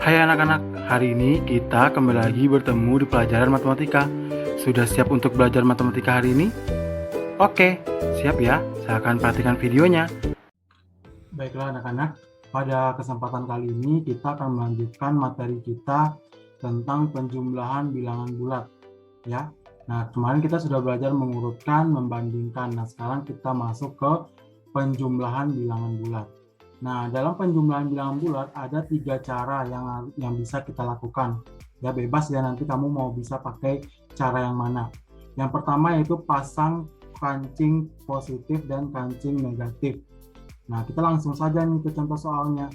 Hai anak-anak, hari ini kita kembali lagi bertemu di pelajaran matematika. Sudah siap untuk belajar matematika hari ini? Oke, siap ya. Silahkan perhatikan videonya. Baiklah anak-anak, pada kesempatan kali ini kita akan melanjutkan materi kita tentang penjumlahan bilangan bulat. Ya. Nah, kemarin kita sudah belajar mengurutkan, membandingkan. Nah, sekarang kita masuk ke penjumlahan bilangan bulat. Nah, dalam penjumlahan bilangan bulat ada 3 cara yang bisa kita lakukan. Ya, bebas ya, nanti kamu mau bisa pakai cara yang mana. Yang pertama yaitu pasang kancing positif dan kancing negatif. Nah, kita langsung saja nih ke contoh soalnya.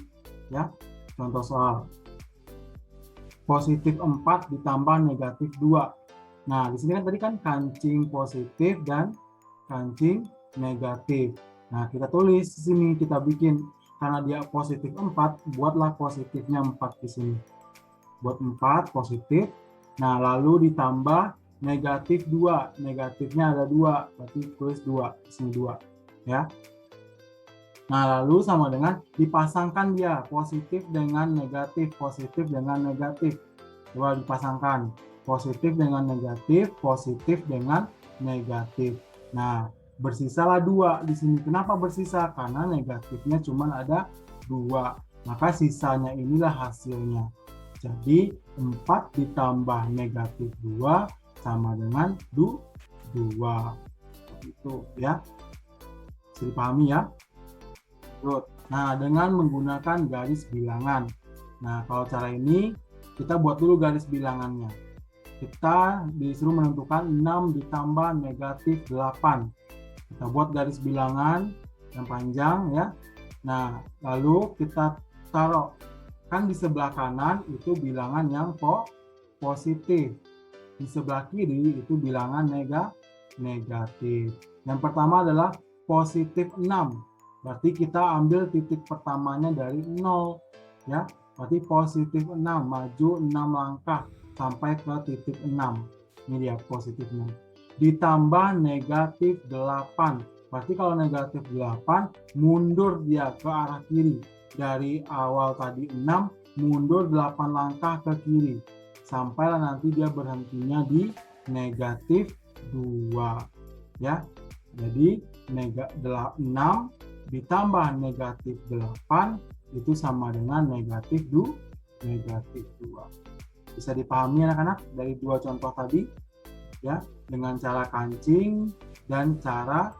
Ya, contoh soal. Positif 4 ditambah negatif 2. Nah, di sini kan tadi kan kancing positif dan kancing negatif. Nah, kita tulis di sini, kita bikin. Karena dia positif 4, buatlah positifnya 4 di sini. Buat 4 positif. Nah, lalu ditambah negatif 2. Negatifnya ada 2, berarti tulis 2. Di sini 2. Ya. Nah, lalu sama dengan dipasangkan dia positif dengan negatif, positif dengan negatif. Coba dipasangkan positif dengan negatif, positif dengan negatif. Nah, bersisalah 2 di sini. Kenapa bersisa? Karena negatifnya cuma ada 2. Maka sisanya inilah hasilnya. Jadi 4 ditambah negatif 2 sama dengan 2. Itu ya. Bisa dipahami ya? Good. Nah, dengan menggunakan garis bilangan. Nah, kalau cara ini kita buat dulu garis bilangannya. Kita disuruh menentukan 6 ditambah negatif 8. Kita buat garis bilangan yang panjang ya. Nah, lalu kita taruh. Kan di sebelah kanan itu bilangan yang positif. Di sebelah kiri itu bilangan negatif. Yang pertama adalah positif 6. Berarti kita ambil titik pertamanya dari 0. Ya, berarti positif 6. Maju 6 langkah sampai ke titik 6. Ini dia positif 6. Ditambah negatif 8. Berarti kalau negatif 8, mundur dia ke arah kiri. Dari awal tadi 6, mundur 8 langkah ke kiri. Sampailah nanti dia berhentinya di negatif 2. Ya, jadi 6 ditambah negatif 8 itu sama dengan negatif 2. Bisa dipahami anak-anak dari 2 contoh tadi? Ya, dengan cara kancing dan cara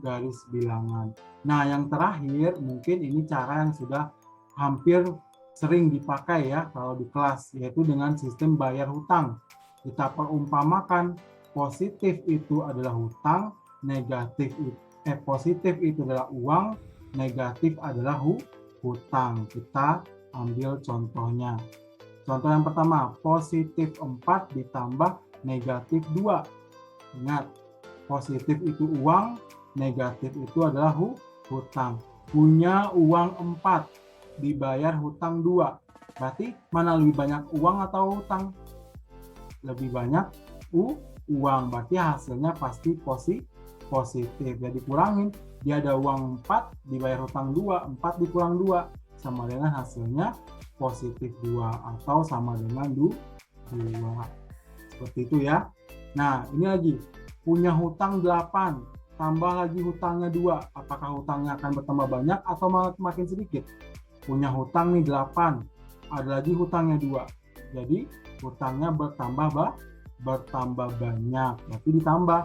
garis bilangan. Nah, yang terakhir mungkin ini cara yang sudah hampir sering dipakai ya kalau di kelas, yaitu dengan sistem bayar hutang. Kita perumpamakan positif itu adalah hutang, positif itu adalah uang, negatif adalah hutang. Kita ambil contohnya. Contoh yang pertama, positif 4 ditambah negatif 2. Ingat, positif itu uang, negatif itu adalah hutang. Punya uang 4, dibayar hutang 2. Berarti mana lebih banyak uang atau hutang? Lebih banyak uang, berarti hasilnya pasti positif. Jadi kurangin, dia ada uang 4, dibayar hutang 2, 4 dikurang 2, sama dengan hasilnya positif 2 atau sama dengan 2. Seperti itu ya. Nah, ini lagi. Punya hutang 8, tambah lagi hutangnya 2. Apakah hutangnya akan bertambah banyak atau makin sedikit? Punya hutang nih 8, ada lagi hutangnya 2. Jadi, hutangnya bertambah banyak. Berarti ditambah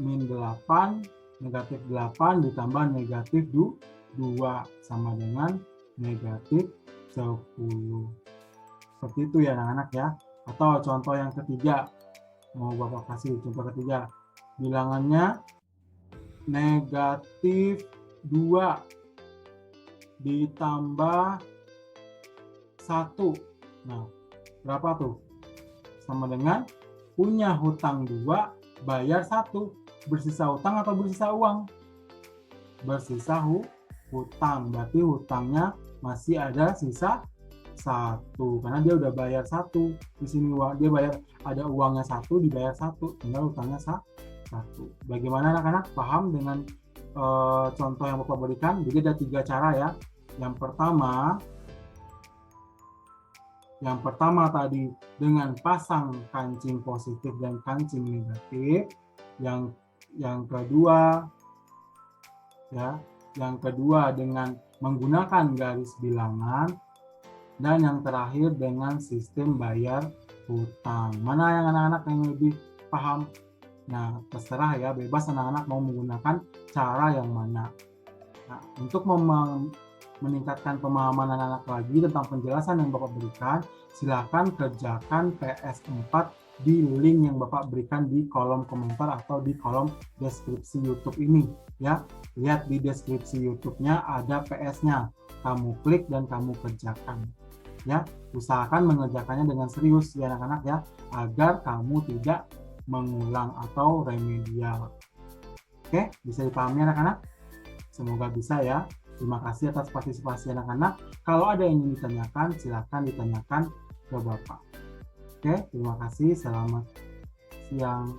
min 8, negatif 8 ditambah negatif 2 sama dengan negatif 10. Seperti itu ya anak-anak ya. Atau contoh yang ketiga, mau Bapak kasih contoh ketiga. Bilangannya negatif 2 ditambah 1. Nah, berapa tuh? Sama dengan punya hutang 2, bayar 1. Bersisa hutang atau bersisa uang? Bersisa hutang. Berarti hutangnya masih ada sisa 1. Karena dia udah bayar 1. Di sini dia bayar, ada uangnya 1, dibayar 1. Tinggal hutangnya 1. Bagaimana anak-anak? Paham dengan contoh yang Bapak berikan? Jadi ada 3 cara ya. Yang pertama, Yang pertama tadi dengan pasang kancing positif dan kancing negatif. Yang kedua ya, yang kedua dengan menggunakan garis bilangan, dan yang terakhir dengan sistem bayar hutang. Mana yang anak-anak yang lebih paham? Nah, terserah ya, bebas anak-anak mau menggunakan cara yang mana. Nah, untuk meningkatkan pemahaman anak-anak lagi tentang penjelasan yang Bapak berikan, silakan kerjakan PS4 di link yang Bapak berikan di kolom komentar atau di kolom deskripsi YouTube ini. Ya, lihat di deskripsi YouTube-nya ada PS-nya. Kamu klik dan kamu kerjakan. Ya, usahakan mengerjakannya dengan serius ya anak-anak ya, agar kamu tidak mengulang atau remedial. Oke, bisa dipahami anak-anak? Semoga bisa ya. Terima kasih atas partisipasi anak-anak. Kalau ada yang ingin ditanyakan, silakan ditanyakan ke Bapak. Oke, terima kasih. Selamat siang.